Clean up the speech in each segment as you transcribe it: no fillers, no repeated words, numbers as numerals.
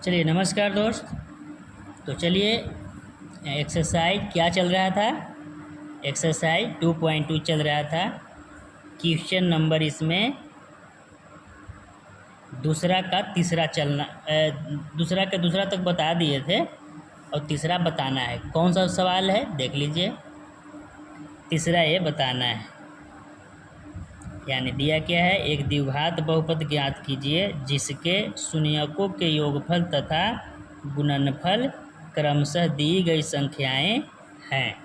चलिए नमस्कार दोस्त। तो चलिए एक्सरसाइज क्या चल रहा था। एक्सरसाइज 2.2 चल रहा था। क्वेश्चन नंबर इसमें दूसरा का तीसरा चलना दूसरा का दूसरा तक बता दिए थे और तीसरा बताना है। कौन सा सवाल है देख लीजिए। तीसरा ये बताना है, यानी दिया क्या है, एक द्विघात बहुपद ज्ञात कीजिए जिसके शून्यकों के योगफल तथा गुणनफल क्रमशः दी गई संख्याएं हैं।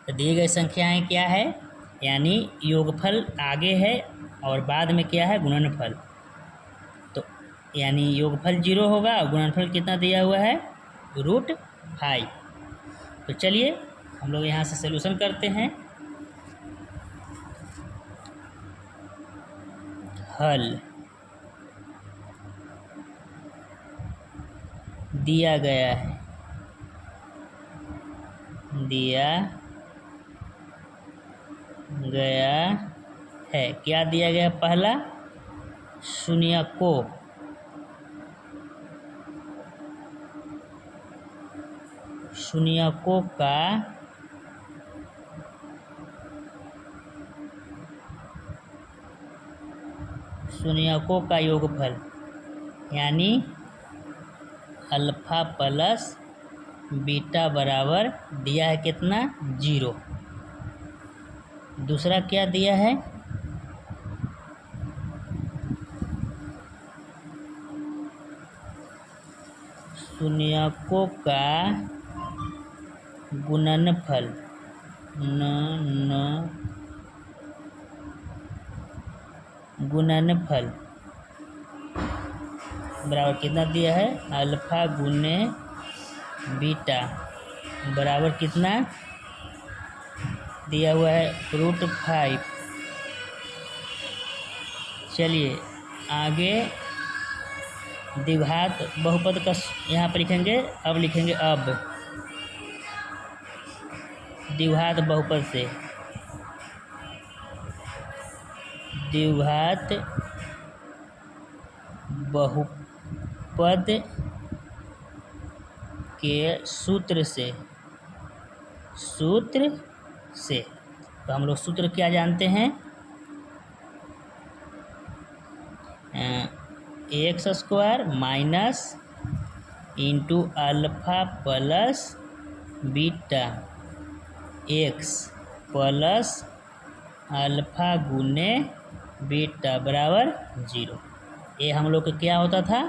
तो दी गई संख्याएं क्या है, यानी योगफल आगे है और बाद में क्या है, गुणनफल। तो यानी योगफल 0 होगा और गुणनफल कितना दिया हुआ है, √5। तो चलिए हम लोग यहाँ से सलूशन करते हैं। हल दिया गया है, क्या दिया गया, पहला शून्यकों का योगफल, यानी अल्फा प्लस बीटा बराबर दिया है कितना, 0। दूसरा क्या दिया है, शून्यकों का गुणनफल बराबर कितना दिया है, अल्फा गुने बीटा बराबर कितना दिया हुआ है, √5। चलिए आगे द्विघात बहुपद का यहाँ पर लिखेंगे। अब लिखेंगे द्विघात बहुपद से, द्विघात बहुपद के सूत्र से तो हम लोग सूत्र क्या जानते हैं, x² minus into alpha plus beta x plus alpha गुने बीटा बराबर 0। ये हम लोग का क्या होता था,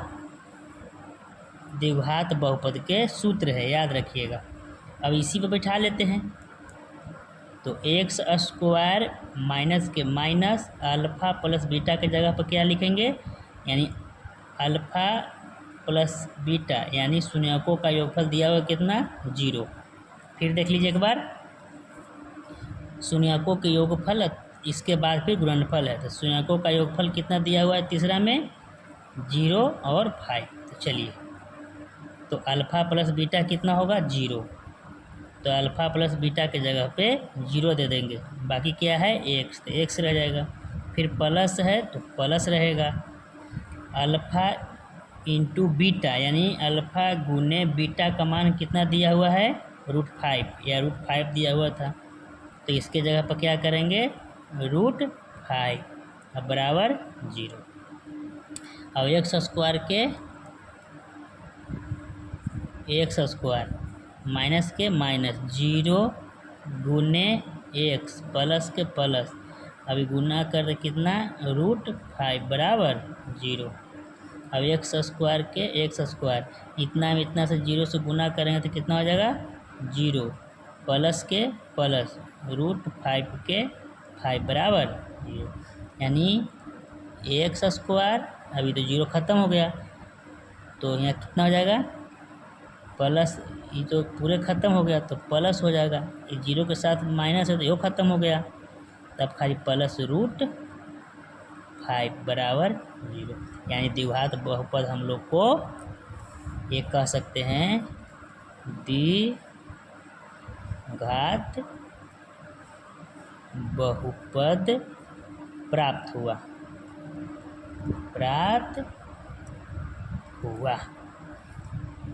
द्विघात बहुपद के सूत्र है, याद रखिएगा। अब इसी पे बैठा लेते हैं। तो x² माइनस के माइनस अल्फा प्लस बीटा के जगह पर क्या लिखेंगे, यानी अल्फा प्लस बीटा यानी शून्यकों का योगफल दिया हुआ कितना, 0। फिर देख लीजिए एक बार, शून्यकों के योगफल इसके बाद फिर गुणनफल है। तो शून्यकों का योगफल कितना दिया हुआ है तीसरा में, 0 और 5। तो चलिए, तो अल्फा प्लस बीटा कितना होगा, 0। तो अल्फा प्लस बीटा के जगह पे 0 दे देंगे, बाकी क्या है, x, तो x रह जाएगा। फिर प्लस है तो प्लस रहेगा, अल्फा इंटू बीटा यानी अल्फा गुने बीटा का मान कितना दिया हुआ है, √5 या √5 दिया हुआ था। तो इसके जगह पर क्या करेंगे, √5 अब बराबर 0। अब x² माइनस के माइनस 0 गुने x प्लस के प्लस, अभी गुना कर रहे कितना, √5 बराबर 0। अब x² के x² इतना में इतना से 0 से गुना करेंगे तो कितना हो जाएगा, 0 प्लस के प्लस √5 के 5 बराबर 0, यानी x², अभी तो 0 ख़त्म हो गया तो यहाँ कितना हो जाएगा, प्लस, ये तो पूरे ख़त्म हो गया तो प्लस हो जाएगा, ये 0 के साथ माइनस है तो ये ख़त्म हो गया, तब खाली प्लस √5 बराबर 0। यानी द्विघात बहुपद हम लोग को ये कह सकते हैं, द्विघात बहुपद प्राप्त हुआ।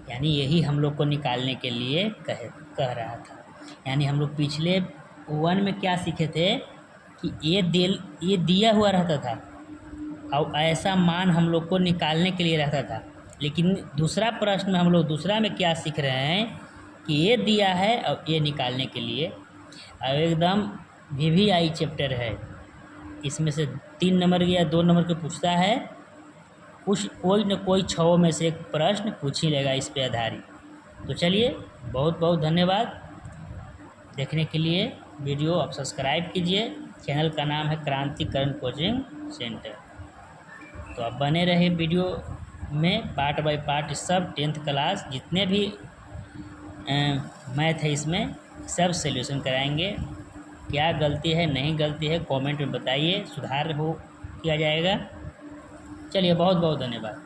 यानी यही हम लोग को निकालने के लिए कह रहा था। यानी हम लोग पिछले 1 में क्या सीखे थे कि ये दिया हुआ रहता था और ऐसा मान हम लोग को निकालने के लिए रहता था। लेकिन दूसरा प्रश्न में हम लोग दूसरा में क्या सीख रहे हैं कि ये दिया है और ये निकालने के लिए। अब एकदम VVI चैप्टर है, इसमें से 3 नंबर या 2 नंबर के पूछता है, कुछ कोई न कोई 6 में से एक प्रश्न पूछ ही लेगा इस पे आधारित। तो चलिए, बहुत बहुत धन्यवाद देखने के लिए। वीडियो आप सब्सक्राइब कीजिए। चैनल का नाम है क्रांतिकरण कोचिंग सेंटर। तो आप बने रहे वीडियो में, पार्ट बाय पार्ट सब 10th क्लास जितने भी मैथ है इसमें सब सॉल्यूशन कराएंगे। क्या गलती है नहीं गलती है कमेंट में बताइए, सुधार हो किया जाएगा। चलिए, बहुत बहुत धन्यवाद।